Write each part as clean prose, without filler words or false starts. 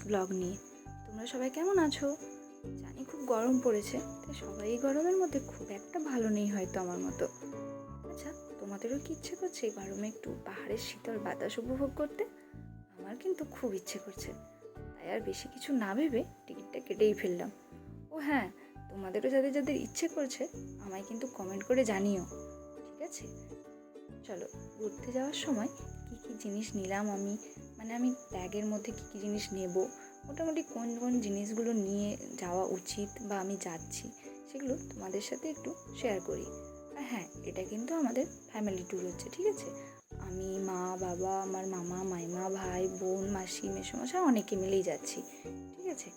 Blog নিয়ে। তোমরা সবাই কেমন আছো? জানি খুব গরম পড়েছে, তাই সবাই এই গরমের মধ্যে খুব একটা ভালো নেই হয়তো আমার মতো। আচ্ছা, তোমাদেরও কি ইচ্ছে করছে এই গরমে একটু পাহাড়ের শীতল বাতাস উপভোগ করতে? আমার কিন্তু খুব ইচ্ছে করছে, তাই আর বেশি কিছু না ভেবে টিকিটটা কেটেই ফেললাম। ও হ্যাঁ, তোমাদেরও যাদের যাদের ইচ্ছে করছে আমায় কিন্তু কমেন্ট করে জানিও, ঠিক আছে? চলো, ঘুরতে যাওয়ার সময় কী কী জিনিস নিলাম আমি, আমি ব্যাগের মধ্যে কী কী জিনিস নেব, মোটামুটি কোন কোন জিনিসগুলো নিয়ে যাওয়া উচিত বা আমি যাচ্ছি, সেগুলো তোমাদের সাথে একটু শেয়ার করি। আর হ্যাঁ, এটা কিন্তু আমাদের ফ্যামিলি ট্যুর হচ্ছে, ঠিক আছে? আমি, মা, বাবা, আমার মামা, মাইমা, ভাই, বোন, মাসি, মেসোমশাই অনেকে মিলেই যাচ্ছি, ঠিক আছে?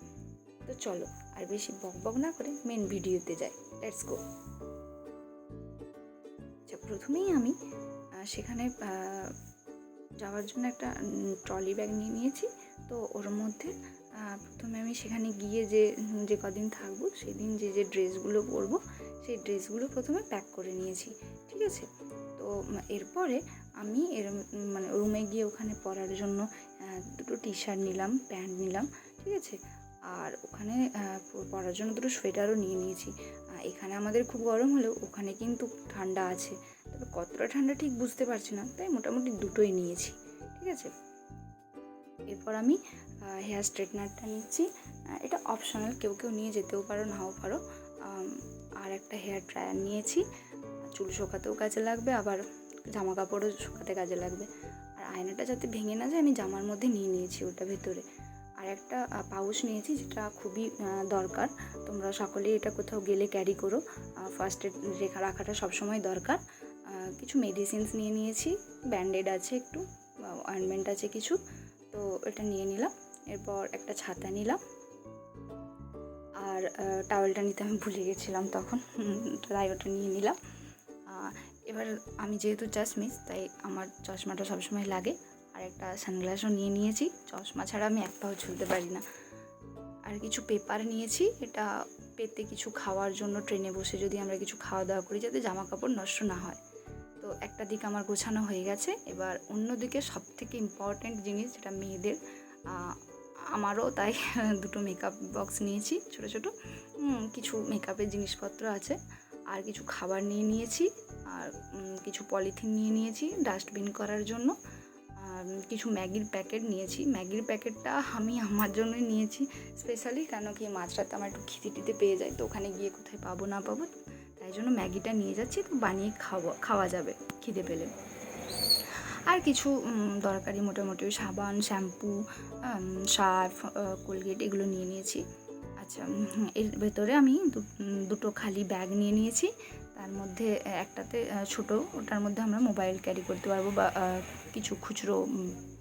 তো চলো আর বেশি বক না করে মেন ভিডিওতে যাই। Let's go. আচ্ছা, প্রথমেই আমি সেখানে যাওয়ার জন্য একটা ট্রলি ব্যাগ নিয়ে নিয়েছি। তো ওর মধ্যে প্রথমে আমি সেখানে গিয়ে যে কদিন থাকবো সেদিন যে ড্রেসগুলো পরবো সেই ড্রেসগুলো প্রথমে প্যাক করে নিয়েছি, ঠিক আছে? তো এরপরে আমি রুমে গিয়ে ওখানে পরার জন্য দুটো টি শার্ট নিলাম, প্যান্ট নিলাম, ঠিক আছে? আর ওখানে পরার জন্য দুটো সোয়েটারও নিয়ে নিয়েছি। এখানে আমাদের খুব গরম হলেও ওখানে কিন্তু ঠান্ডা আছে, তবে কতটা ঠান্ডা ঠিক বুঝতে পারছি না, তাই মোটামুটি দুটোই নিয়েছি, ঠিক আছে? এরপর আমি হেয়ার স্ট্রেটনারটা নিচ্ছি। এটা অপশনাল, কেউ কেউ নিয়ে যেতেও পারো, নাও পারো। আর একটা হেয়ার ড্রায়ার নিয়েছি, চুল শোকাতেও কাজে লাগবে, আবার জামা কাপড়ও শোকাতে কাজে লাগবে। আর আয়নাটা যাতে ভেঙে না যায় আমি জামার মধ্যে নিয়ে নিয়েছি ওটা ভেতরে। আর একটা পাউচ নিয়েছি, যেটা খুবই দরকার, তোমরা সকলেই এটা কোথাও গেলে ক্যারি করো। ফার্স্ট এড রাখাটা সবসময় দরকার। কিছু মেডিসিনস নিয়ে নিয়েছি, ব্যান্ডেড আছে, একটু অয়েনমেন্ট আছে কিছু, তো এটা নিয়ে নিলাম। এরপর একটা ছাতা নিলাম, আর টাওয়েলটা নিতে আমি ভুলে গেছিলাম তখন, তাই ওটা নিয়ে নিলাম। এবার আমি যেহেতু চাশমিশ, তাই আমার চশমাটা সবসময় লাগে। আর একটা সানগ্লাসও নিয়ে নিয়েছি, চশমা ছাড়া আমি এক পাও চলতে পারি না। আর কিছু পেপার নিয়েছি, এটা পেতে কিছু খাওয়ার জন্য, ট্রেনে বসে যদি আমরা কিছু খাওয়া দাওয়া করি যাতে জামা কাপড় নষ্ট না হয়। তো একটা দিক আমার গোছানো হয়ে গেছে। এবার অন্যদিকে সবথেকে ইম্পর্ট্যান্ট জিনিস, যেটা মেয়েদের, আমারও তাই দুটো মেকআপ বক্স নিয়েছি, ছোটো ছোটো কিছু মেকআপের জিনিসপত্র আছে। আর কিছু খাবার নিয়ে নিয়েছি, আর কিছু পলিথিন নিয়ে নিয়েছি ডাস্টবিন করার জন্য। আর কিছু ম্যাগির প্যাকেট নিয়েছি। ম্যাগির প্যাকেটটা আমি আমার জন্যই নিয়েছি স্পেশালি, কেন কি মাঝরাতে আমার একটু খিদে পেয়ে যায়, তো ওখানে গিয়ে কোথায় পাবো না পাবো, তাই জন্য ম্যাগিটা নিয়ে যাচ্ছি, তো বানিয়ে খাওয়া যাবে খিদে পেলে। আর কিছু দরকারি মোটামুটি সাবান, শ্যাম্পু, সার্ফ, কোলগেট এগুলো নিয়ে নিয়েছি। আচ্ছা, এর ভেতরে আমি দুটো খালি ব্যাগ নিয়ে নিয়েছি। তার মধ্যে একটাতে ছোটো, ওটার মধ্যে আমরা মোবাইল ক্যারি করতে পারবো বা কিছু খুচরো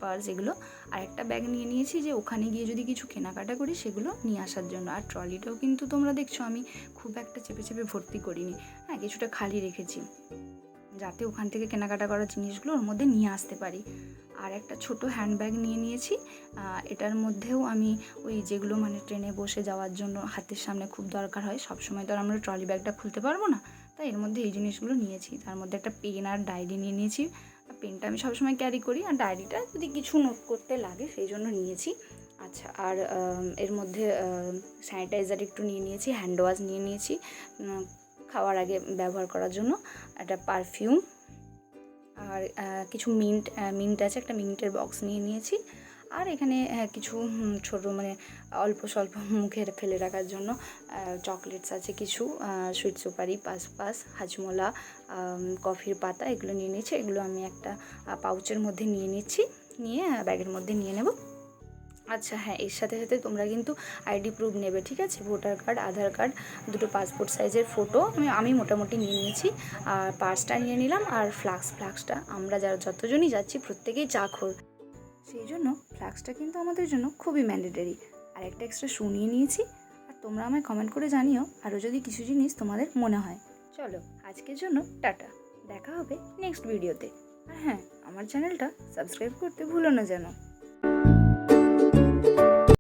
পার্স এগুলো। আর একটা ব্যাগ নিয়ে নিয়েছি যে ওখানে গিয়ে যদি কিছু কেনাকাটা করি সেগুলো নিয়ে আসার জন্য। আর ট্রলিটাও কিন্তু তোমরা দেখছো আমি খুব একটা চেপে ভর্তি করিনি, হ্যাঁ, কিছুটা খালি রেখেছি, যাতে ওখান থেকে কেনাকাটা করার জিনিসগুলো ওর মধ্যে নিয়ে আসতে পারি। আর একটা ছোট হ্যান্ডব্যাগ নিয়ে নিয়েছি। এটার মধ্যেও আমি ওই যেগুলো ট্রেনে বসে যাওয়ার জন্য হাতের সামনে খুব দরকার হয়, সবসময় তো আর আমরা ট্রলি ব্যাগটা খুলতে পারবো না, তাই এর মধ্যে এই জিনিসগুলো নিয়েছি। তার মধ্যে একটা পেন আর ডায়েরি নিয়ে নিয়েছি। পেনটা আমি সবসময় ক্যারি করি, আর ডায়েরিটা যদি কিছু নোট করতে লাগে সেই জন্য নিয়েছি। আচ্ছা, আর এর মধ্যে স্যানিটাইজার একটু নিয়ে নিয়েছি, হ্যান্ড ওয়াশ নিয়ে নিয়েছি খাওয়ার আগে ব্যবহার করার জন্য, একটা পারফিউম, আর কিছু মিন্ট আছে, একটা মিন্টের বক্স নিয়ে নিয়েছি। আর এখানে কিছু ছোটো অল্প স্বল্প মুখে ফেলে রাখার জন্য চকলেটস আছে কিছু, সুইট সুপারি, পাস হাজমোলা, কফির পাতা, এগুলো নিয়ে নিয়েছি। এগুলো আমি একটা পাউচের মধ্যে নিয়ে ব্যাগের মধ্যে নিয়ে নেব। আচ্ছা হ্যাঁ, এর সাথে তোমরা কিন্তু আইডি প্রুফ নেবে, ঠিক আছে? ভোটার কার্ড, আধার কার্ড, দুটো পাসপোর্ট সাইজের ফটো আমি মোটামুটি নিয়ে নিয়েছি। আর পার্সটা নিয়ে নিলাম। আর ফ্লাক্সটা আমরা যতজনই যাচ্ছি প্রত্যেকেই চাখোর, সেই জন্য ফ্লাক্সটা কিন্তু আমাদের জন্য খুবই ম্যান্ডেটরি। আর একটা এক্সট্রা শু নিয়ে নিয়েছি। আর তোমরা আমায় কমেন্ট করে জানিও আরও যদি কিছু জিনিস তোমাদের মনে হয়। চলো, আজকের জন্য টাটা, দেখা হবে নেক্সট ভিডিওতে। আর হ্যাঁ, আমার চ্যানেলটা সাবস্ক্রাইব করতে ভুলো না যেন।